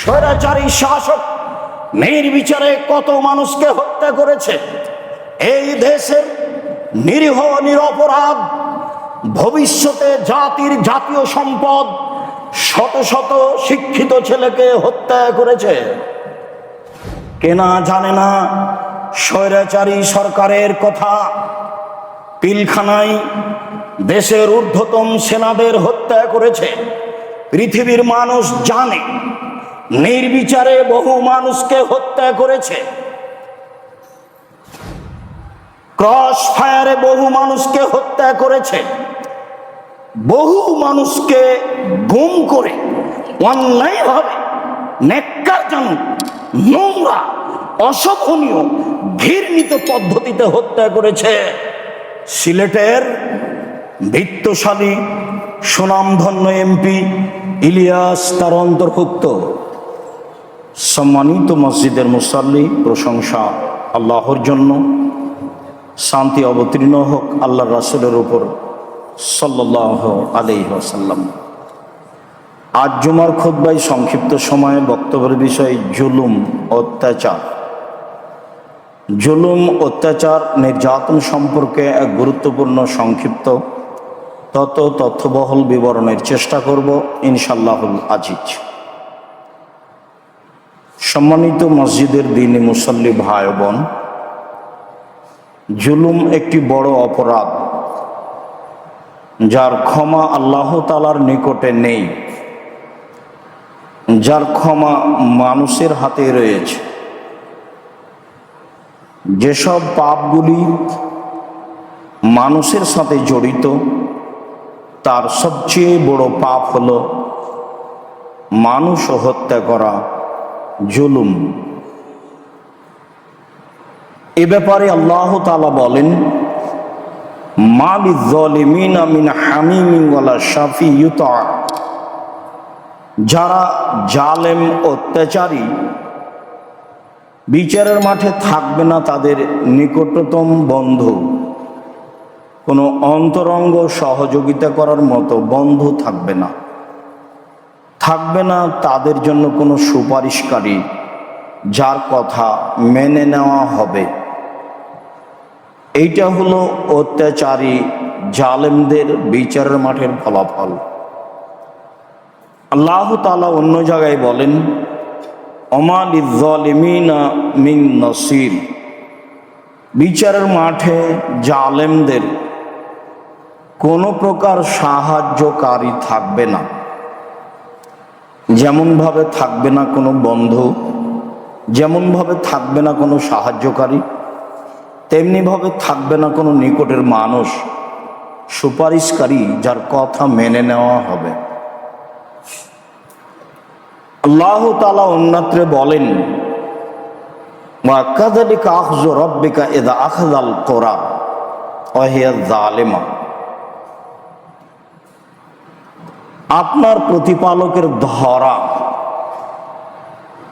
স্বৈরাচারী শাসক নির্বিচারে কত মানুষকে হত্যা করেছে। এই দেশের নিরীহ নিরপরাধ ভবিষ্যতে জাতির জাতীয় সম্পদ শত শত শিক্ষিত ছেলেকে হত্যা করেছে। কেনা জানে না স্বৈরাচারী সরকারের কথা। পিলখানায় দেশের ঊর্ধ্বতন সেনাদের হত্যা করেছে। পৃথিবীর মানুষ জানে নির্বিচারে বহু মানুষকে হত্যা করেছে। ক্রস ফায়ারে বহু মানুষকে হত্যা করেছে। বহু মানুষকে গুম করে অন্যায়ভাবে ন্যাক্কারজনক নোংরা অশোভনীয় ঘৃণিত পদ্ধতিতে হত্যা করেছে। সিলেটের বিত্তশালী সুনামধন্য এমপি ইলিয়াস তার অন্তর্ভুক্ত। সম্মানিত মসজিদের মুসাল্লি, প্রশংসা আল্লাহর জন্য, শান্তি অবতীর্ণ হোক আল্লাহর রাসূলের উপর সাল্লাল্লাহু আলাইহি ওয়াসাল্লাম। আজ জুমার খুতবায় সংক্ষিপ্ত সময়ে বক্তব্যের বিষয় জুলুম, অত্যাচার। জুলুম, অত্যাচার, নির্যাতন সম্পর্কে এক গুরুত্বপূর্ণ সংক্ষিপ্ত তথ্যবহল বিবরণের চেষ্টা করব ইনশাআল্লাহুল আজিজ। সম্মানিত মসজিদের দ্বীনী মুসল্লি ভাই বোন, জুলুম একটি বড় অপরাধ যার ক্ষমা আল্লাহ তাআলার নিকটে নেই, যার ক্ষমা মানুষের হাতে রয়েছে। যেসব পাপগুলি মানুষের সাথে জড়িত তার সবচেয়ে বড় পাপ হলো মানুষ হত্যা করা, জুলুম। এ ব্যাপারে আল্লাহ তাআলা বলেন, মা লিয-যালিমিনা মিন হামিমিন ওয়ালা শাফি ইউতা। যারা জালেম, অত্যাচারী, বিচারের মাঠে থাকবে না তাদের নিকটতম বন্ধু, কোনো অন্তরঙ্গ সহযোগিতা করার মতো বন্ধু থাকবে না। থাকবে না তাদের জন্য কোনো সুপারিশকারী যার কথা মেনে নেওয়া হবে। এইটা হলো অত্যাচারী জালেমদের বিচারের মাঠের ফলাফল। আল্লাহ তাআলা অন্য জায়গায় বলেন, ওমা লিয-যালিমিনা মিন নাসির। বিচারের মাঠে জালেমদের কোনো প্রকার সাহায্যকারী থাকবে না। যেমনভাবে থাকবে না কোনো বন্ধু, যেমনভাবে থাকবে না কোনো সাহায্যকারী, তেমনিভাবে থাকবে না কোনো নিকটের মানুষ, সুপারিশকারী যার কথা মেনে নেওয়া হবে। আল্লাহ তাআলা অন্যত্রে বলেন, ওয়া কাযালিকা আখযু রাব্বিকা ইযা আখাযাল কুরা ওয়া হিয়া যালিমা। আপনার প্রতিপালকের ধরা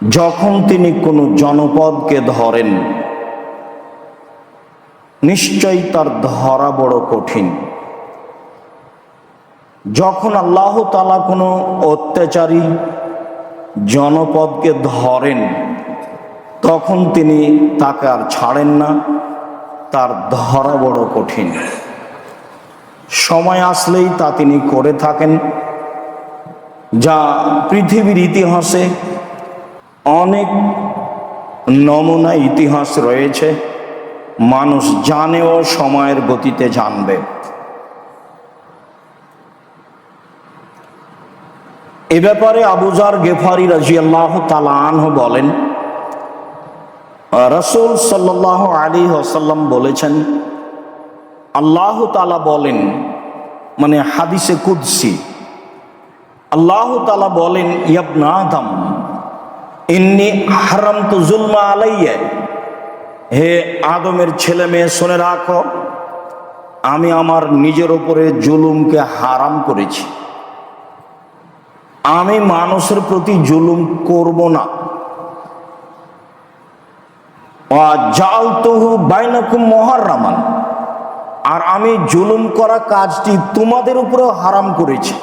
যখন তিনি কোনো জনপদকে ধরেন, নিশ্চয়ই তার ধরা বড় কঠিন। যখন আল্লাহ তাআলা কোনো অত্যাচারী জনপদকে ধরেন তখন তিনি তাকে আর ছাড়েন না, তার ধরা বড় কঠিন। সময় আসলেই তা তিনি করে থাকেন, যা পৃথিবীর ইতিহাসে অনেক নমুনা ইতিহাস রয়েছে, মানুষ জানেও সময়ের গতিতে জানবে। এ ব্যাপারে আবু যার গেফারি রাদিয়াল্লাহু তাআলা আনহু বলেন, রাসূল সাল্লাল্লাহু আলাইহি ওয়াসাল্লাম বলেছেন, আল্লাহ তাআলা বলেন, মানে হাদিসে কুদসি, আল্লাহ তাআলা বলেন, ইয়া আদম ইন্নী হারামতু যুলমা আলাইয়া। হে আদমের ছেলে মেয়ে, শুনে রাখো, আমি আমার নিজের উপরে জুলুমকে হারাম করেছি। আমি মানুষের প্রতি জুলুম করব না। ওয়া জাআলতুহু বাইনাকুম মুহাররামান, আর আমি জুলুম করা কাজটি তোমাদের উপরেও হারাম করেছি।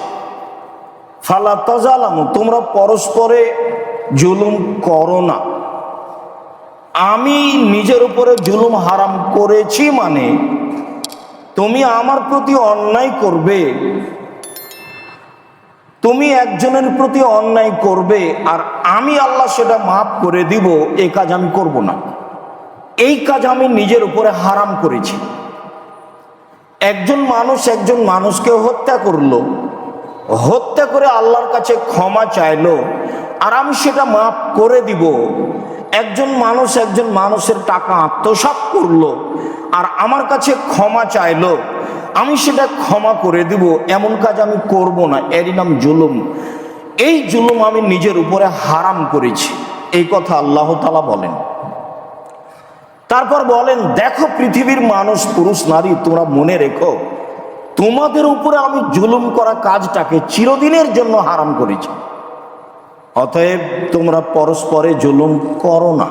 ফালা তাজালামু, তোমরা পরস্পরে জুলুম করো না। আমি নিজের উপরে জুলুম হারাম করেছি মানে তুমি আমার প্রতি অন্যায় করবে, তুমি একজনের প্রতি অন্যায় করবে আর আমি আল্লাহ সেটা মাফ করে দিব, এই কাজ আমি করব না। এই কাজ আমি নিজের উপরে হারাম করেছি। একজন মানুষকে হত্যা করলো, হত্যা করে আল্লাহর কাছে ক্ষমা চাইলো আর আমি সেটা মাফ করে দিব। একজন মানুষের টাকা আত্মসাৎ করলো আর আমার কাছে ক্ষমা চাইলো, আমি সেটা ক্ষমা করে দিব, এমন কাজ আমি করব না। এরই নাম জুলুম। এই জুলুম আমি নিজের উপরে হারাম করেছি, এই কথা আল্লাহ তাআলা বলেন। তারপর বলেন, দেখো পৃথিবীর মানুষ, পুরুষ নারী, তোমরা মনে রেখো তোমাদের উপরে আমি জুলুম করা কাজটাকে চিরদিনের জন্য হারাম করেছি। অতএব তোমরা পরস্পরে জুলুম করো না।